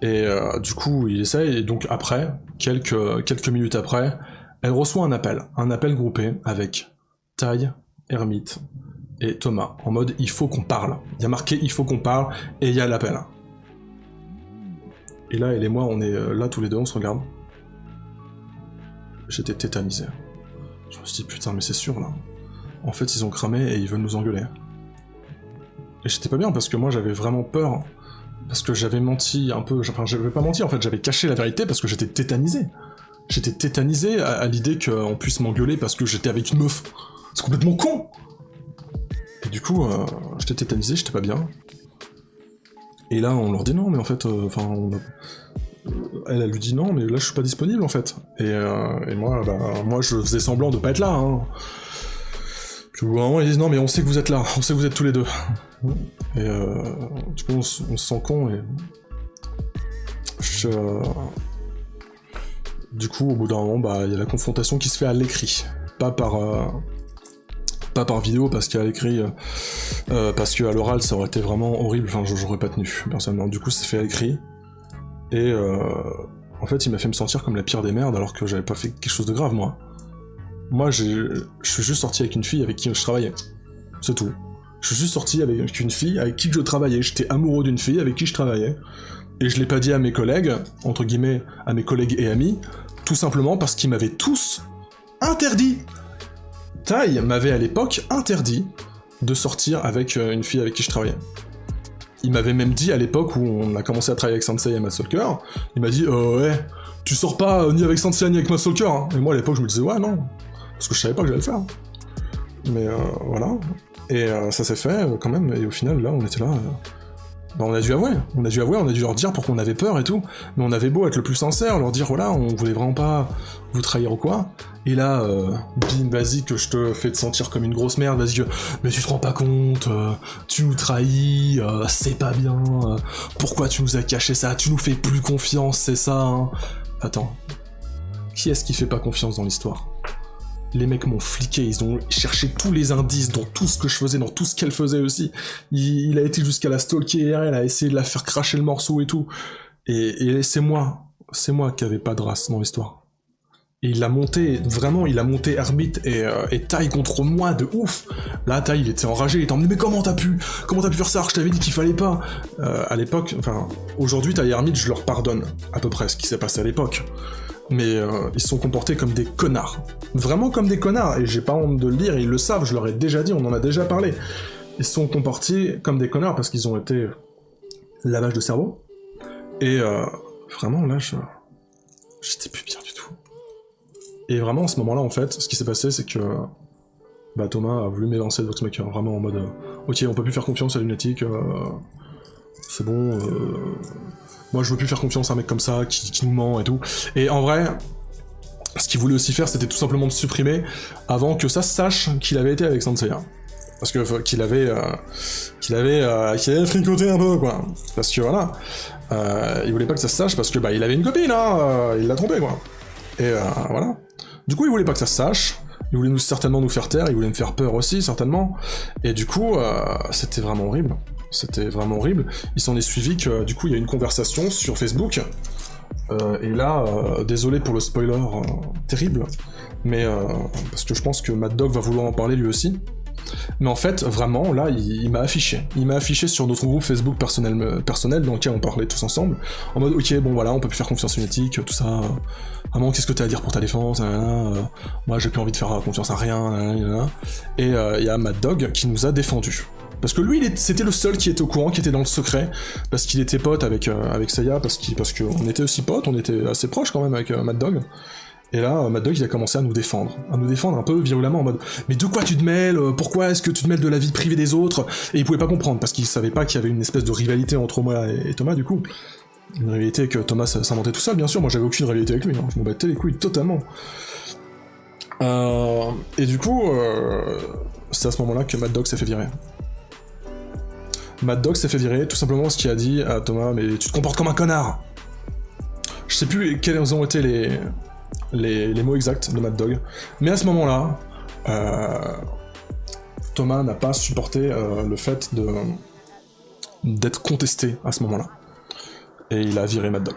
Et du coup, il essaye, et donc après, quelques minutes après, elle reçoit un appel groupé avec Ty, Hermite et Thomas, en mode il faut qu'on parle. Il y a marqué il faut qu'on parle, et il y a l'appel. Et là, elle et moi, on est là tous les deux, on se regarde. J'étais tétanisé. Je me suis dit putain, mais c'est sûr là. En fait, ils ont cramé et ils veulent nous engueuler. Et j'étais pas bien parce que moi j'avais vraiment peur. Parce que j'avais menti un peu. Enfin, j'avais pas menti en fait, j'avais caché la vérité parce que j'étais tétanisé. J'étais tétanisé à l'idée qu'on puisse m'engueuler parce que j'étais avec une meuf. C'est complètement con! Et du coup, j'étais tétanisé, j'étais pas bien. Et là, on leur dit non, mais en fait, elle lui dit non, mais là je suis pas disponible en fait. Et moi, moi je faisais semblant de pas être là. Hein. Puis au bout d'un moment, ils disent non, mais on sait que vous êtes là, on sait que vous êtes tous les deux. Et du coup, on se sent con et. Du coup, au bout d'un moment, il y a la confrontation qui se fait à l'écrit. Pas par vidéo, parce qu'à l'écrit, parce qu'à l'oral, ça aurait été vraiment horrible, enfin, j'aurais pas tenu, personnellement. Du coup, c'est fait à l'écrit. Et en fait, il m'a fait me sentir comme la pire des merdes, alors que j'avais pas fait quelque chose de grave, moi. Moi, je suis juste sorti avec une fille avec qui je travaillais. C'est tout. Je suis juste sorti avec une fille avec qui je travaillais. J'étais amoureux d'une fille avec qui je travaillais. Et je l'ai pas dit à mes collègues, entre guillemets, à mes collègues et amis, tout simplement parce qu'ils m'avaient tous interdit. Ty m'avait à l'époque interdit de sortir avec une fille avec qui je travaillais. Il m'avait même dit à l'époque où on a commencé à travailler avec Sensei et Madstalker, il m'a dit ouais, tu sors pas ni avec Sensei ni avec Madstalker. Hein. Et moi à l'époque je me disais ouais non, parce que je savais pas que j'allais le faire. Mais voilà. Et ça s'est fait quand même, et au final là on était là. On a dû avouer, on a dû leur dire pourquoi on avait peur et tout, mais on avait beau être le plus sincère, leur dire voilà, on voulait vraiment pas vous trahir ou quoi, et là, bim, vas-y que je te fais te sentir comme une grosse merde, vas-y que, mais tu te rends pas compte, tu nous trahis, c'est pas bien, pourquoi tu nous as caché ça, tu nous fais plus confiance, c'est ça, hein. Attends, qui est-ce qui fait pas confiance dans l'histoire ? Les mecs m'ont fliqué, ils ont cherché tous les indices dans tout ce que je faisais, dans tout ce qu'elle faisait aussi. Il a été jusqu'à la stalker, elle a essayé de la faire cracher le morceau et tout. Et c'est moi qui avait pas de race dans l'histoire. Et il a monté, vraiment, il a monté Hermite et Ty contre moi de ouf. Là, Ty, il était enragé, il était en mode mais comment t'as pu faire ça ? Je t'avais dit qu'il fallait pas. À l'époque, enfin, aujourd'hui, Ty et Hermite, je leur pardonne à peu près ce qui s'est passé à l'époque. Mais ils se sont comportés comme des connards. Vraiment comme des connards, et j'ai pas honte de le dire, ils le savent, je leur ai déjà dit, on en a déjà parlé. Ils se sont comportés comme des connards parce qu'ils ont été lavage de cerveau. Et vraiment, là, j'étais plus bien du tout. Et vraiment, à ce moment-là, en fait, ce qui s'est passé, c'est que Thomas a voulu m'évincer de Voxmaker, vraiment en mode ok, on peut plus faire confiance à Lunatic, c'est bon, moi je veux plus faire confiance à un mec comme ça, qui nous ment et tout. Et en vrai, ce qu'il voulait aussi faire, c'était tout simplement de supprimer avant que ça se sache qu'il avait été avec Sensei. Parce que qu'il avait fricoté un peu, quoi. Parce que voilà, il voulait pas que ça se sache parce que il avait une copine, il l'a trompé, quoi. Et voilà. Du coup, il voulait pas que ça se sache. Il voulait certainement nous faire taire, il voulait me faire peur aussi, certainement. Et du coup, c'était vraiment horrible. C'était vraiment horrible. Il s'en est suivi que, du coup, il y a une conversation sur Facebook. Et là, désolé pour le spoiler terrible, mais parce que je pense que Mad Dog va vouloir en parler lui aussi. Mais en fait, vraiment, là, il m'a affiché. Il m'a affiché sur notre groupe Facebook personnel dans lequel on parlait tous ensemble, en mode, ok, bon voilà, on peut plus faire confiance Lunatic, tout ça. Vraiment, qu'est-ce que t'as à dire pour ta défense, moi, j'ai plus envie de faire confiance à rien, Et il y a Mad Dog qui nous a défendus. Parce que lui, c'était le seul qui était au courant, qui était dans le secret, parce qu'il était pote avec Seiya, parce qu'on était aussi potes, on était assez proches quand même avec Mad Dog. Et là, Mad Dog, il a commencé à nous défendre un peu violemment, en mode « Mais de quoi tu te mêles ? Pourquoi est-ce que tu te mêles de la vie privée des autres ?» Et il pouvait pas comprendre, parce qu'il savait pas qu'il y avait une espèce de rivalité entre moi et Thomas, du coup. Une rivalité que Thomas s'inventait tout seul, bien sûr, moi j'avais aucune rivalité avec lui, je m'en battais les couilles totalement. Et du coup, c'est à ce moment-là que Mad Dog s'est fait virer. Mad Dog s'est fait virer, tout simplement parce qu'il a dit à Thomas « Mais tu te comportes comme un connard !» Je sais plus quels ont été les mots exacts de Mad Dog, mais à ce moment-là, Thomas n'a pas supporté le fait d'être contesté à ce moment-là. et il a viré Mad Dog.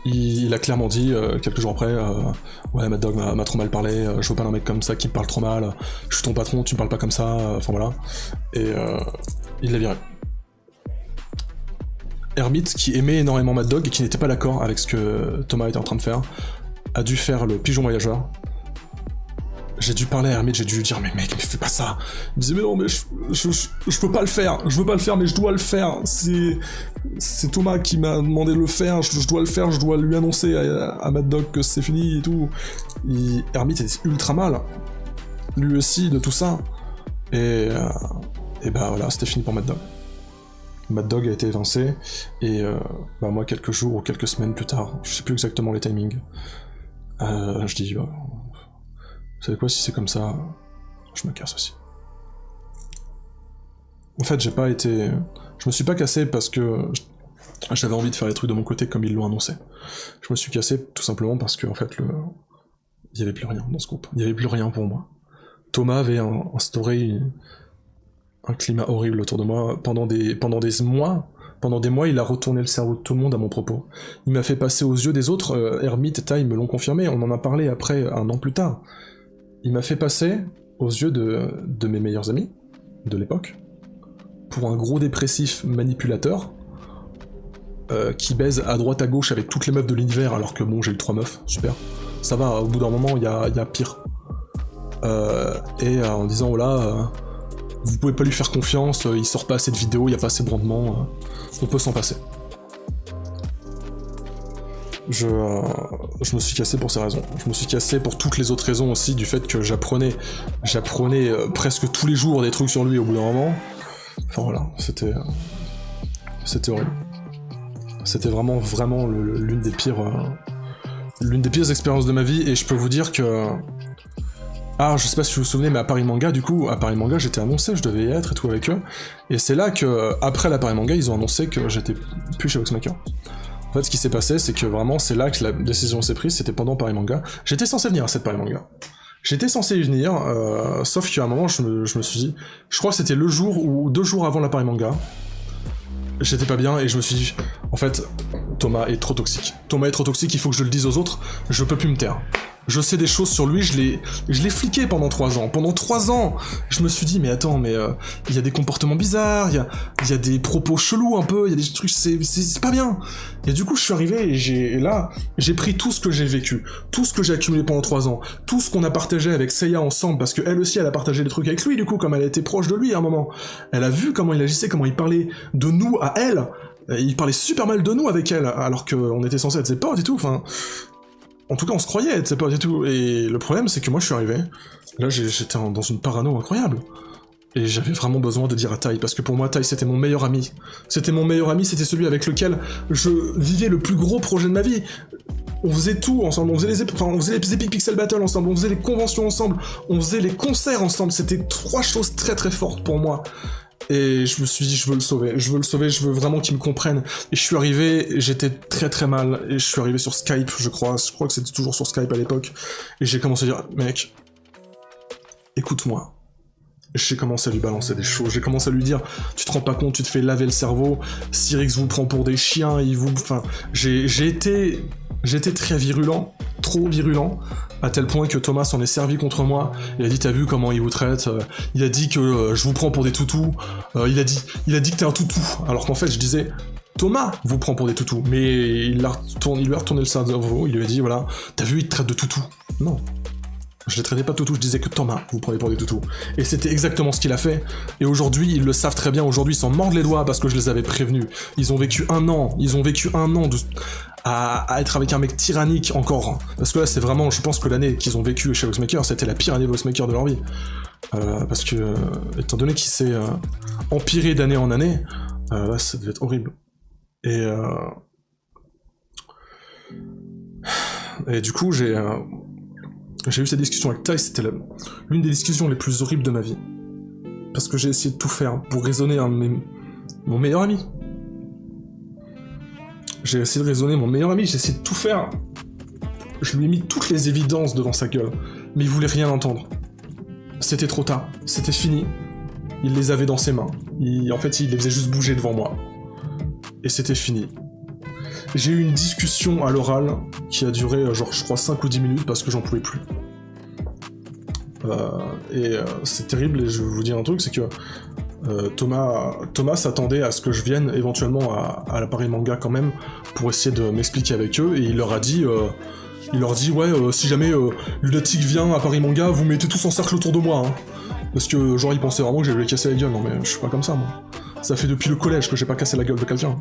Il a clairement dit, quelques jours après, ouais, Mad Dog m'a trop mal parlé, je veux pas d'un mec comme ça qui me parle trop mal, je suis ton patron, tu me parles pas comme ça, enfin voilà. Et il l'a viré. Hermite, qui aimait énormément Mad Dog et qui n'était pas d'accord avec ce que Thomas était en train de faire, a dû faire le pigeon voyageur. J'ai dû parler à Hermite, j'ai dû lui dire, mais mec, mais fais pas ça. Il me disait, mais non, mais je peux pas le faire, mais je dois le faire. C'est Thomas qui m'a demandé de le faire, je dois le faire, je dois lui annoncer à Mad Dog que c'est fini et tout. Hermite était ultra mal, lui aussi, de tout ça. Et bah voilà, c'était fini pour Mad Dog. Mad Dog a été évincé, et bah moi, quelques jours ou quelques semaines plus tard, je sais plus exactement les timings, je dis, bah, vous savez quoi, si c'est comme ça, je me casse aussi. En fait, j'ai pas été... Je me suis pas cassé parce que j'avais envie de faire les trucs de mon côté comme ils l'ont annoncé. Je me suis cassé tout simplement parce que, en fait, il y avait plus rien dans ce groupe. Il y avait plus rien pour moi. Thomas avait instauré un climat horrible autour de moi pendant des mois. Pendant des mois, il a retourné le cerveau de tout le monde à mon propos. Il m'a fait passer aux yeux des autres, Hermite et Tai me l'ont confirmé, on en a parlé après, 1 an plus tard. Il m'a fait passer aux yeux de mes meilleurs amis, de l'époque, pour un gros dépressif manipulateur, qui baise à droite à gauche avec toutes les meufs de l'univers, alors que bon, j'ai eu 3 meufs, super. Ça va, au bout d'un moment, il y a pire. En disant, voilà, vous pouvez pas lui faire confiance, il sort pas assez de vidéos, il y a pas assez de rendement, on peut s'en passer. Je me suis cassé pour ces raisons. Je me suis cassé pour toutes les autres raisons aussi, du fait que j'apprenais presque tous les jours des trucs sur lui au bout d'un moment. Enfin voilà, c'était horrible. C'était vraiment l'une des pires expériences de ma vie, et je peux vous dire que... Ah, je sais pas si vous vous souvenez, mais à Paris Manga, du coup, à Paris Manga, j'étais annoncé, je devais y être et tout avec eux, et c'est là que, après la Paris Manga, ils ont annoncé que j'étais plus chez Voxmaker. En fait, ce qui s'est passé, c'est que vraiment, c'est là que la décision s'est prise, c'était pendant Paris Manga. J'étais censé venir à cette Paris Manga. J'étais censé y venir, sauf qu'à un moment, je me suis dit... Je crois que c'était le jour ou 2 jours avant la Paris Manga. J'étais pas bien, et je me suis dit... En fait, Thomas est trop toxique. Thomas est trop toxique, il faut que je le dise aux autres, je peux plus me taire. Je sais des choses sur lui, je l'ai fliqué pendant 3 ans. Pendant 3 ans, je me suis dit, mais attends, mais il y a des comportements bizarres, il y a des propos chelous un peu, il y a des trucs, c'est pas bien. Et du coup, je suis arrivé et j'ai pris tout ce que j'ai vécu, tout ce que j'ai accumulé pendant 3 ans, tout ce qu'on a partagé avec Seiya ensemble, parce qu'elle aussi, elle a partagé des trucs avec lui, du coup, comme elle a été proche de lui à un moment. Elle a vu comment il agissait, comment il parlait de nous à elle. Il parlait super mal de nous avec elle, alors qu'on était censé être ses potes et tout, enfin... En tout cas, on se croyait être ses potes et tout, et le problème, c'est que moi, je suis arrivé, là, j'étais dans une parano incroyable, et j'avais vraiment besoin de dire à Tai, parce que pour moi, Tai, c'était mon meilleur ami. C'était mon meilleur ami, c'était celui avec lequel je vivais le plus gros projet de ma vie. On faisait tout ensemble, on faisait les Epic Pixel Battle ensemble, on faisait les conventions ensemble, on faisait les concerts ensemble, c'était 3 choses très très fortes pour moi. Et je me suis dit, je veux le sauver, je veux vraiment qu'il me comprenne. Et je suis arrivé, j'étais très très mal, et je suis arrivé sur Skype, je crois que c'était toujours sur Skype à l'époque, et j'ai commencé à dire, mec, écoute-moi. J'ai commencé à lui balancer des choses, j'ai commencé à lui dire, tu te rends pas compte, tu te fais laver le cerveau, Cyrix vous prend pour des chiens, enfin, j'ai été très virulent, trop virulent, à tel point que Thomas s'en est servi contre moi. Il a dit, t'as vu comment il vous traite, il a dit que je vous prends pour des toutous, il a dit que t'es un toutou, alors qu'en fait je disais, Thomas vous prend pour des toutous, mais il lui a retourné le cerveau, il lui a dit, voilà, t'as vu, il te traite de toutou. Non. Je les traitais pas de toutou, je disais que Thomas vous prenez pour des toutous. Et c'était exactement ce qu'il a fait. Et aujourd'hui, ils le savent très bien, aujourd'hui, ils s'en mordent les doigts parce que je les avais prévenus. Ils ont vécu un an à être avec un mec tyrannique encore. Parce que là, c'est vraiment, je pense que l'année qu'ils ont vécu chez Voxmaker, c'était la pire année Voxmaker de leur vie. Parce que, étant donné qu'il s'est empiré d'année en année, là, ça devait être horrible. Et du coup, j'ai eu cette discussion avec Tai, c'était l'une des discussions les plus horribles de ma vie. Parce que j'ai essayé de tout faire pour raisonner mon meilleur ami. J'ai essayé de raisonner mon meilleur ami, j'ai essayé de tout faire. Je lui ai mis toutes les évidences devant sa gueule, mais il voulait rien entendre. C'était trop tard, c'était fini. Il les avait dans ses mains. En fait, il les faisait juste bouger devant moi. Et c'était fini. J'ai eu une discussion à l'oral qui a duré, genre, je crois 5 ou 10 minutes parce que j'en pouvais plus. C'est terrible, et je vais vous dire un truc, c'est que Thomas s'attendait à ce que je vienne éventuellement à la Paris Manga quand même pour essayer de m'expliquer avec eux, et il leur dit ouais, si jamais Lunatic vient à Paris Manga, vous mettez tous en cercle autour de moi, hein. Parce que genre il pensait vraiment que j'allais lui casser la gueule. Non mais je suis pas comme ça, moi. Ça fait depuis le collège que j'ai pas cassé la gueule de quelqu'un.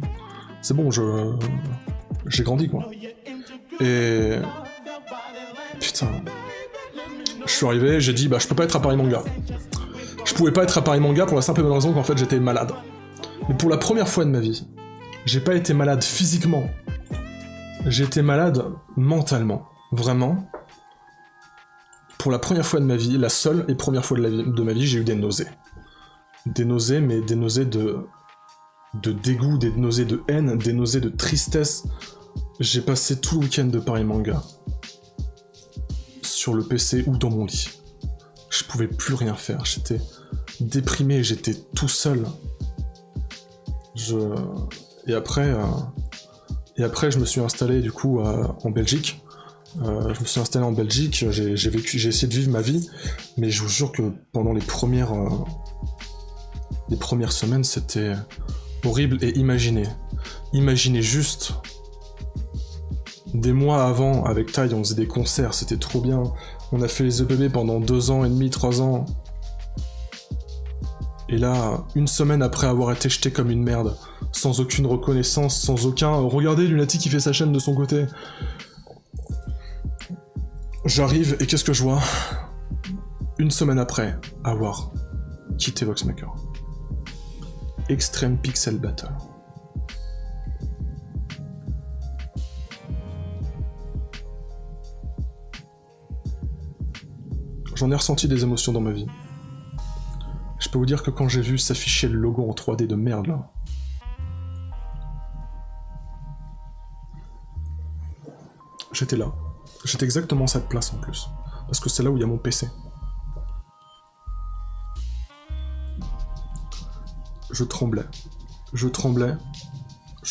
C'est bon, j'ai grandi, quoi. Et putain, je suis arrivé, j'ai dit bah je peux pas être à Paris Manga. Je pouvais pas être à Paris Manga pour la simple et bonne raison qu'en fait j'étais malade. Mais pour la première fois de ma vie, j'ai pas été malade physiquement. J'ai été malade mentalement. Vraiment. Pour la première fois de ma vie, la seule et première fois de ma vie, j'ai eu des nausées. Des nausées, mais des nausées de dégoût, des nausées de haine, des nausées de tristesse. J'ai passé tout le week-end de Paris Manga sur le PC ou dans mon lit. Je pouvais plus rien faire, j'étais déprimé, j'étais tout seul. Et après, je me suis installé du coup en Belgique. Je me suis installé en Belgique, j'ai essayé de vivre ma vie, mais je vous jure que pendant les premières semaines, c'était horrible. Et imaginez juste, des mois avant, avec Ty, on faisait des concerts, c'était trop bien. On a fait les EPB pendant 2 ans et demi, 3 ans. Et là, une semaine après avoir été jeté comme une merde, sans aucune reconnaissance, sans aucun... Regardez, Lunatic qui fait sa chaîne de son côté. J'arrive et qu'est-ce que je vois? Une semaine après avoir quitté Voxmaker. Extreme Pixel Battle. J'en ai ressenti des émotions dans ma vie. Je peux vous dire que quand j'ai vu s'afficher le logo en 3D de merde là, j'étais là. J'étais exactement à cette place en plus. Parce que c'est là où il y a mon PC. Je tremblais. Je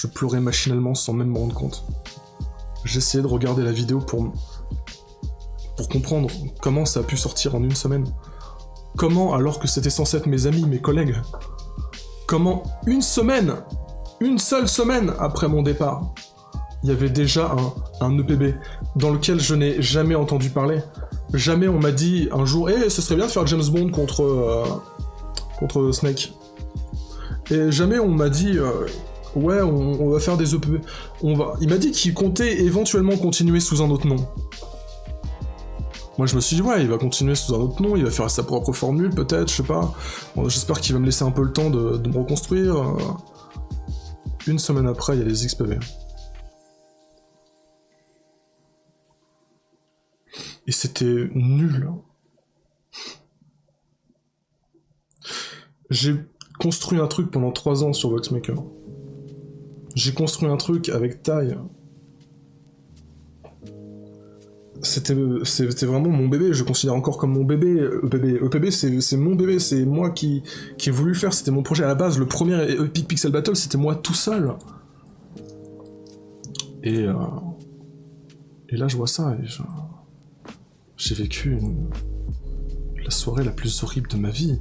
pleurais machinalement sans même me rendre compte. J'essayais de regarder la vidéo pour comprendre comment ça a pu sortir en une semaine. Comment, alors que c'était censé être mes amis, mes collègues, comment une seule semaine après mon départ, il y avait déjà un EPB dans lequel je n'ai jamais entendu parler. Jamais on m'a dit un jour « Eh, ce serait bien de faire James Bond contre Snake ». Et jamais on m'a dit ouais, on va faire des EPB. Il m'a dit qu'il comptait éventuellement continuer sous un autre nom. Moi je me suis dit ouais, il va continuer sous un autre nom, il va faire sa propre formule peut-être, je sais pas. Bon, j'espère qu'il va me laisser un peu le temps de me reconstruire. Une semaine après, il y a les XPV. Et c'était nul. J'ai construit un truc pendant 3 ans sur Voxmaker. J'ai construit un truc avec Ty. C'était vraiment mon bébé, je le considère encore comme mon bébé. EPB c'est mon bébé, c'est moi qui ai voulu le faire, c'était mon projet à la base. Le premier Epic Pixel Battle, c'était moi tout seul. Et là je vois ça, et j'ai vécu la soirée la plus horrible de ma vie.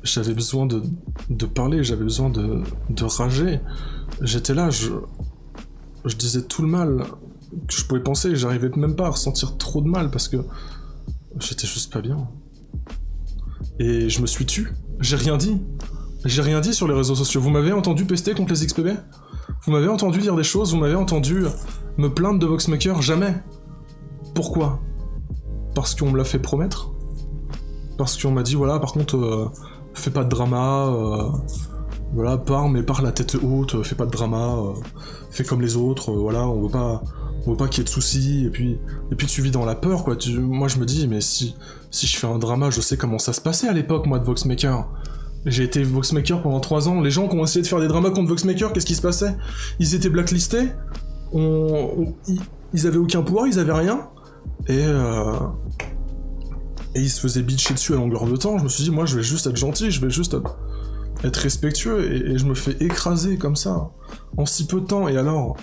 J'avais besoin de parler, j'avais besoin de rager. J'étais là, je disais tout le mal que je pouvais penser, j'arrivais même pas à ressentir trop de mal parce que j'étais juste pas bien. Et je me suis tu. J'ai rien dit sur les réseaux sociaux. Vous m'avez entendu pester contre les XPB? Vous m'avez entendu dire des choses? Vous m'avez entendu me plaindre de Voxmaker? Jamais. Pourquoi? Parce qu'on me l'a fait promettre? Parce qu'on m'a dit voilà, par contre fais pas de drama, voilà, pars mais pars la tête haute, fais pas de drama, fais comme les autres, voilà, on veut pas qu'il y ait de soucis, et puis tu vis dans la peur, quoi. Moi je me dis, mais si je fais un drama, je sais comment ça se passait à l'époque, moi, de Voxmaker. J'ai été Voxmaker pendant 3 ans, les gens qui ont essayé de faire des dramas contre Voxmaker, qu'est-ce qui se passait? Ils étaient blacklistés, ils avaient aucun pouvoir, ils avaient rien, et ils se faisaient bitcher dessus à longueur de temps. Je me suis dit, moi je vais juste être gentil, je vais juste être respectueux, et je me fais écraser comme ça, en si peu de temps, et alors